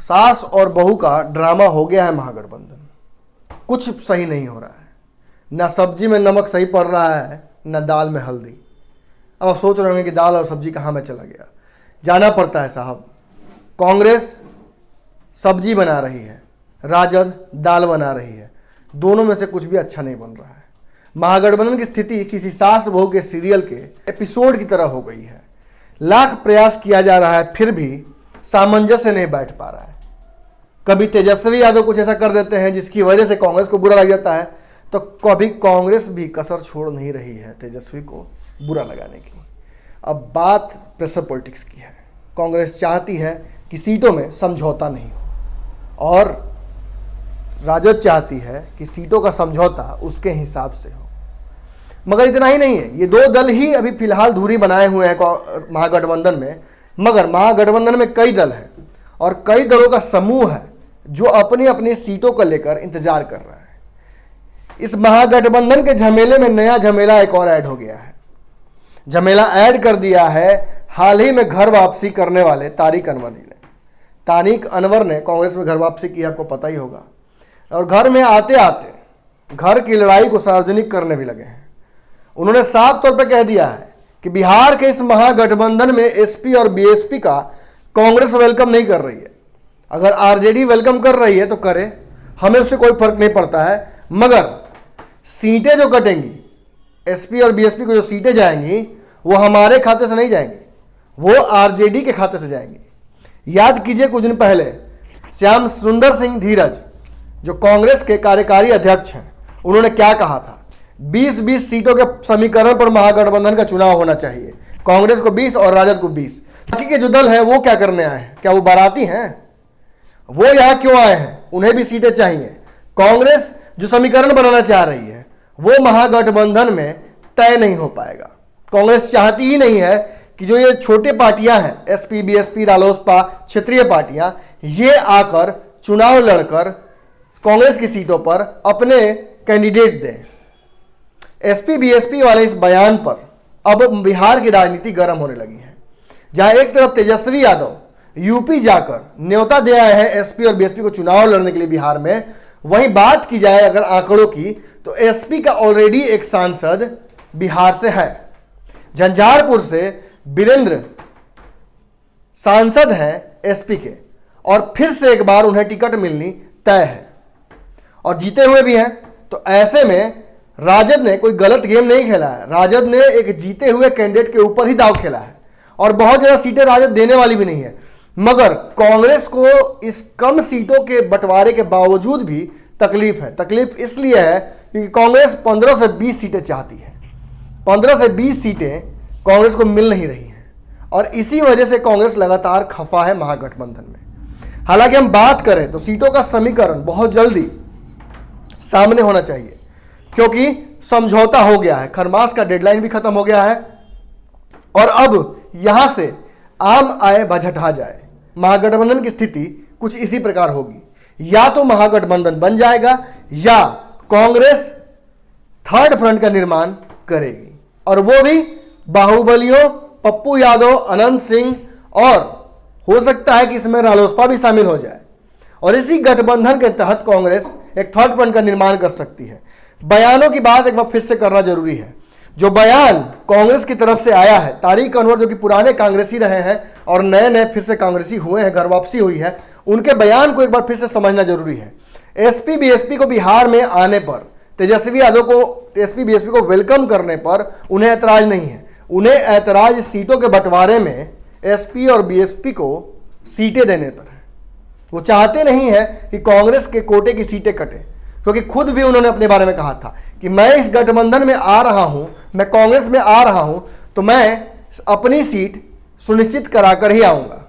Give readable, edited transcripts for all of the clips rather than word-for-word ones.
सास और बहू का ड्रामा हो गया है महागठबंधन। कुछ सही नहीं हो रहा है, ना सब्जी में नमक सही पड़ रहा है, ना दाल में हल्दी। अब आप सोच रहे होंगे कि दाल और सब्जी कहाँ में चला गया। जाना पड़ता है साहब। कांग्रेस सब्जी बना रही है, राजद दाल बना रही है, दोनों में से कुछ भी अच्छा नहीं बन रहा है। महागठबंधन की स्थिति किसी सास बहू के सीरियल के एपिसोड की तरह हो गई है। लाख प्रयास किया जा रहा है, फिर भी सामंजस्य नहीं बैठ पा रहा है। कभी तेजस्वी यादव कुछ ऐसा कर देते हैं जिसकी वजह से कांग्रेस को बुरा लग जाता है, तो कभी कांग्रेस भी कसर छोड़ नहीं रही है तेजस्वी को बुरा लगाने की। अब बात प्रेशर पॉलिटिक्स की है। कांग्रेस चाहती है कि सीटों में समझौता नहीं हो, और राजद चाहती है कि सीटों का समझौता उसके हिसाब से हो। मगर इतना ही नहीं है, ये दो दल ही अभी फिलहाल धुरी बनाए हुए हैं महागठबंधन में। मगर महागठबंधन में कई दल हैं और कई दलों का समूह है जो अपनी अपनी सीटों को लेकर इंतजार कर रहा है। इस महागठबंधन के झमेले में नया झमेला एक और ऐड हो गया है। झमेला ऐड कर दिया है हाल ही में घर वापसी करने वाले तारिक अनवर जी ने। तारिक अनवर ने कांग्रेस में घर वापसी की, आपको पता ही होगा, और घर में आते आते घर की लड़ाई को सार्वजनिक करने भी लगे हैं। उन्होंने साफ तौर पर कह दिया है कि बिहार के इस महागठबंधन में एसपी और बीएसपी का कांग्रेस वेलकम नहीं कर रही है। अगर आरजेडी वेलकम कर रही है तो करे, हमें उससे कोई फर्क नहीं पड़ता है। मगर सीटें जो कटेंगी, एसपी और बीएसपी को जो सीटें जाएंगी, वो हमारे खाते से नहीं जाएंगी, वो आरजेडी के खाते से जाएंगी। याद कीजिए, कुछ दिन पहले श्याम सुंदर सिंह धीरज जो कांग्रेस के कार्यकारी अध्यक्ष हैं, उन्होंने क्या कहा था? 20-20 सीटों के समीकरण पर महागठबंधन का चुनाव होना चाहिए। कांग्रेस को 20 और राजद को 20। बाकी के जो दल हैं वो क्या करने आए हैं? क्या वो बाराती हैं? वो यहां क्यों आए हैं? उन्हें भी सीटें चाहिए। कांग्रेस जो समीकरण बनाना चाह रही है वो महागठबंधन में तय नहीं हो पाएगा। कांग्रेस चाहती ही नहीं है कि जो ये छोटे पार्टियां हैं, एसपी, बीएसपी, रालोसपा, क्षेत्रीय पार्टियां, ये आकर चुनाव लड़कर कांग्रेस की सीटों पर अपने कैंडिडेट दें। एसपी बीएसपी वाले इस बयान पर अब बिहार की राजनीति गर्म होने लगी है। जहां एक तरफ तेजस्वी यादव यूपी जाकर न्योता दे आए हैं एसपी और बीएसपी को चुनाव लड़ने के लिए बिहार में, वहीं बात की जाए अगर आंकड़ों की तो एसपी का ऑलरेडी एक सांसद बिहार से है। झंझारपुर से वीरेंद्र सांसद हैं एसपी के, और फिर से एक बार उन्हें टिकट मिलनी तय है और जीते हुए भी हैं। तो ऐसे में राजद ने कोई गलत गेम नहीं खेला है। राजद ने एक जीते हुए कैंडिडेट के ऊपर ही दांव खेला है, और बहुत ज्यादा सीटें राजद देने वाली भी नहीं है। मगर कांग्रेस को इस कम सीटों के बंटवारे के बावजूद भी तकलीफ है। तकलीफ इसलिए है क्योंकि कांग्रेस 15 से 20 सीटें चाहती है। 15 से 20 सीटें कांग्रेस को मिल नहीं रही हैं, और इसी वजह से कांग्रेस लगातार खफा है महागठबंधन में। हालांकि हम बात करें तो सीटों का समीकरण बहुत जल्दी सामने होना चाहिए, क्योंकि समझौता हो गया है। खरमास का डेडलाइन भी खत्म हो गया है, और अब यहां से आम आए बजटा जाए। महागठबंधन की स्थिति कुछ इसी प्रकार होगी। या तो महागठबंधन बन जाएगा या कांग्रेस थर्ड फ्रंट का निर्माण करेगी, और वो भी बाहुबलियों पप्पू यादव, अनंत सिंह, और हो सकता है कि इसमें रालोसपा भी शामिल हो जाए, और इसी गठबंधन के तहत कांग्रेस एक थर्ड फ्रंट का निर्माण कर सकती है। बयानों की बात एक बार फिर से करना जरूरी है। जो बयान कांग्रेस की तरफ से आया है, तारिक अनवर जो कि पुराने कांग्रेसी रहे हैं और नए नए फिर से कांग्रेसी हुए हैं, घर वापसी हुई है, उनके बयान को एक बार फिर से समझना जरूरी है। एसपी बीएसपी को बिहार में आने पर, तेजस्वी यादव को एसपी बीएसपी को वेलकम करने पर उन्हें ऐतराज नहीं है। उन्हें ऐतराज सीटों के बंटवारे में एसपी और बीएसपी को सीटें देने पर है। वो चाहते नहीं है कि कांग्रेस के कोटे की सीटें कटे, क्योंकि खुद भी उन्होंने अपने बारे में कहा था कि मैं इस गठबंधन में आ रहा हूं, मैं कांग्रेस में आ रहा हूं, तो मैं अपनी सीट सुनिश्चित कराकर ही आऊंगा।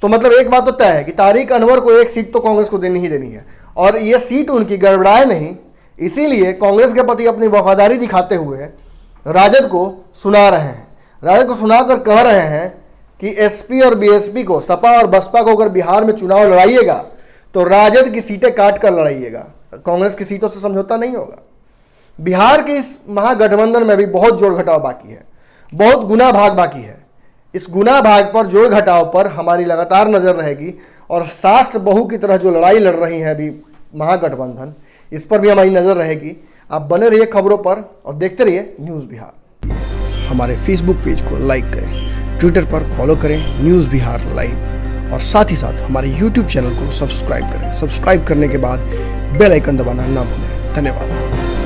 तो मतलब एक बात तो तय है कि तारिक अनवर को एक सीट तो कांग्रेस को देनी ही देनी है, और यह सीट उनकी गड़बड़ाए नहीं, इसीलिए कांग्रेस के प्रति अपनी वफादारी दिखाते हुए राजद को सुना रहे हैं। राजद को सुनाकर कह रहे हैं कि एसपी और बीएसपी को, सपा और बसपा को अगर बिहार में चुनाव लड़ाइएगा तो राजद की सीटें काट कर लड़ाइएगा, कांग्रेस की सीटों से समझौता नहीं होगा। बिहार के इस महागठबंधन में भी बहुत जोड़ घटाव बाकी है, बहुत गुना भाग बाकी है। इस गुना भाग पर, जोड़ घटाव पर हमारी लगातार नज़र रहेगी और सास बहू की तरह जो लड़ाई लड़ रही है अभी महागठबंधन, इस पर भी हमारी नज़र रहेगी। आप बने रहिए खबरों पर और देखते रहिए न्यूज़ बिहार। हमारे फेसबुक पेज को लाइक करें, ट्विटर पर फॉलो करें न्यूज़ बिहार लाइव, और साथ ही साथ हमारे यूट्यूब चैनल को सब्सक्राइब करें। सब्सक्राइब करने के बाद बेल आइकन दबाना ना भूलें। धन्यवाद।